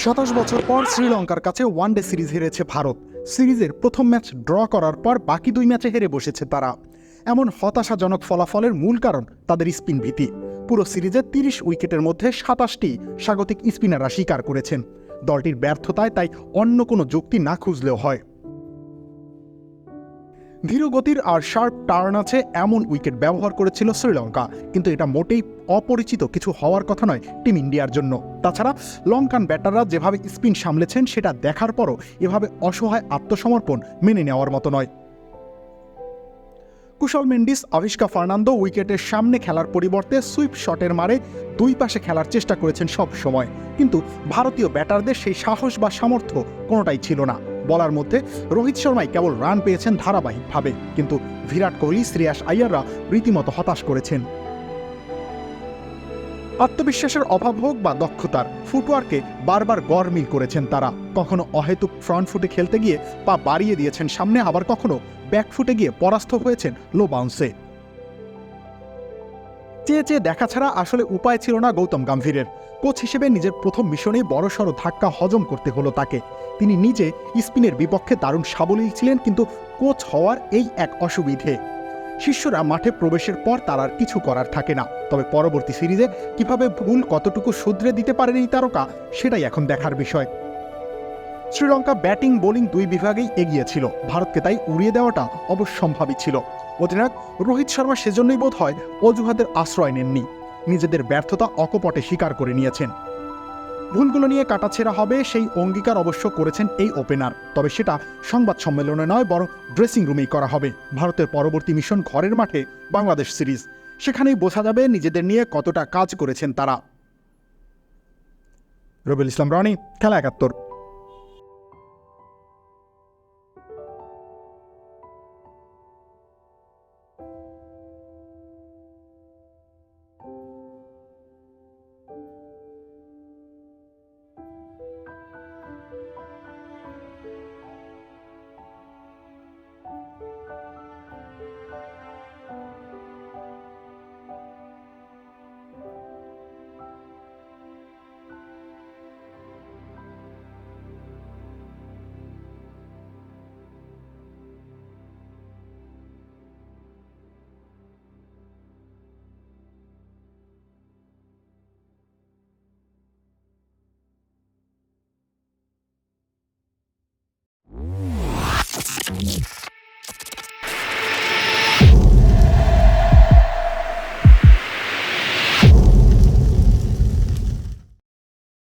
27 বছর পর শ্রীলঙ্কার কাছে ওয়ানডে সিরিজ হেরেছে ভারত। সিরিজের প্রথম ম্যাচ ড্র করার পর বাকি 2 ম্যাচে হেরে বসেছে তারা। এমন হতাশাজনক ফলাফলের মূল কারণ তাদের স্পিন ভীতি। পুরো সিরিজে 30 উইকেটের মধ্যে 27টি স্বাগতিক স্পিনাররা স্বীকার করেছেন। দলটির ব্যর্থতায় তাই অন্য কোনো যুক্তি না খুঁজলেও হয়। ধীরগতির আর শার্প টার্ন আছে এমন উইকেট ব্যবহার করেছিল শ্রীলঙ্কা, কিন্তু এটা মোটেই অপরিচিত কিছু হওয়ার কথা নয় টিম ইন্ডিয়ার জন্য। তাছাড়া লঙ্কান ব্যাটাররা যেভাবে স্পিন সামলেছেন সেটা দেখার পরও এভাবে অসহায় আত্মসমর্পণ মেনে নেওয়ার মতো নয়। কুশল মেন্ডিস, আভিষ্কা ফার্নান্দো উইকেটের সামনে খেলার পরিবর্তে সুইপ শটের মারে দুই পাশে খেলার চেষ্টা করেছেন সব সময়, কিন্তু ভারতীয় ব্যাটারদের সেই সাহস বা সামর্থ্য কোনোটাই ছিল না। বলার মধ্যে রোহিত শর্মাই কেবল রান পেয়েছেন ধারাবাহিকভাবে, কিন্তু বিরাট কোহলি, শ্রেয়াস আইয়াররা রীতিমতো হতাশ করেছেন। আত্মবিশ্বাসের অভাব হোক বা দক্ষতার, ফুটওয়ার্কে বারবার গড়মিল করেছেন তারা। কখনো অহেতুক ফ্রন্ট ফুটে খেলতে গিয়ে পা বাড়িয়ে দিয়েছেন সামনে, আবার কখনো ব্যাকফুটে গিয়ে পরাস্ত হয়েছেন লো বাউন্সে। চেয়ে চেয়ে দেখা ছাড়া আসলে উপায় ছিল না গৌতম গম্ভীরের। কোচ হিসেবে নিজের প্রথম মিশনে বড়সড় ধাক্কা হজম করতে হলো তাকে। তিনি নিজে স্পিনের বিপক্ষে দারুণ সাবলীল ছিলেন, কিন্তু কোচ হওয়ার এই এক অসুবিধে। শিষ্যরা মাঠে প্রবেশের পর তার আর কিছু করার থাকে না। তবে পরবর্তী সিরিজে কিভাবে ভুল কতটুকু শুধরে দিতে পারেন এই তারকা, সেটাই এখন দেখার বিষয়। শ্রীলঙ্কা ব্যাটিং বোলিং 2 বিভাগেই এগিয়ে ছিল, ভারতকে তাই উড়িয়ে দেওয়াটা অবশ্যম্ভাবী ছিল। অধিনায়ক রোহিত শর্মা সেজন্যই বোধ হয় অজুহাতের আশ্রয় নেননি, নিজেদের ব্যর্থতা অকপটে স্বীকার করে নিয়েছেন। ভুলগুলো নিয়ে কাটাছেঁড়া হবে সেই অঙ্গীকার অবশ্য করেছেন এই ওপেনার, তবে সেটা সংবাদ সম্মেলনে নয়, বরং ড্রেসিং রুমেই করা হবে। ভারতের পরবর্তী মিশন ঘরের মাঠে বাংলাদেশ সিরিজ, সেখানেই বোঝা যাবে নিজেদের নিয়ে কতটা কাজ করেছেন তারা। রবিউল ইসলাম রনি, খেলা 71।